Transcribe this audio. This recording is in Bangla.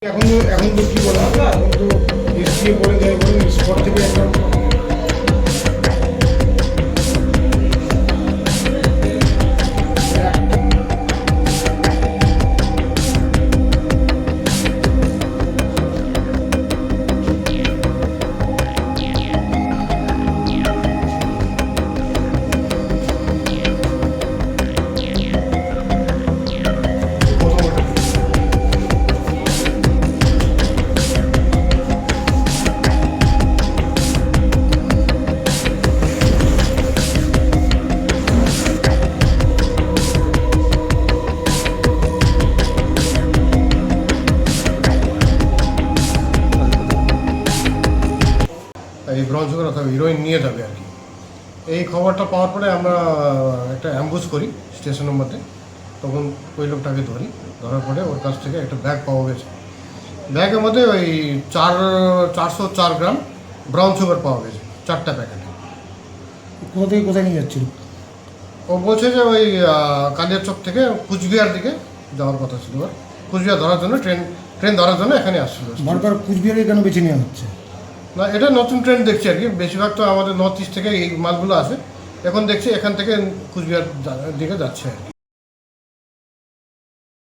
এখন তো কি বলা হবে, এখন তো এসিয়ে বলে দেয়, বলে স্পট থেকে একটা এই ব্রঞ্জ সুগার অথবা হিরোইন নিয়ে যাবে আর কি। এই খবরটা পাওয়ার পরে আমরা একটা অ্যাম্বুশ করি স্টেশনের মধ্যে। তখন ওই লোকটাকে ধরি, ধরার পরে ওর কাছ থেকে একটা ব্যাগ পাওয়া গেছে। ব্যাগের মধ্যে ওই 404 গ্রাম ব্রাউন সুগার পাওয়া গেছে, 4টা প্যাকেট। কোথা থেকে কোথায় নিয়ে যাচ্ছিল? ও বলছে যে ওই কালিয়াচক থেকে কুচবিহার দিকে যাওয়ার কথা ছিল। ওর কুচবিহার ধরার জন্য ট্রেন ধরার জন্য এখানে আসছিল। বারবার কুচবিহারে কেন বেছে নেওয়া হচ্ছে? না, এটা নতুন ট্রেন্ড দেখছি আর কি। বেশিরভাগ তো আমাদের নর্থ ইস্ট থেকে এই মালগুলো আসে। এখন দেখছি এখান থেকে কুচবিহার দিকে যাচ্ছে আর কি।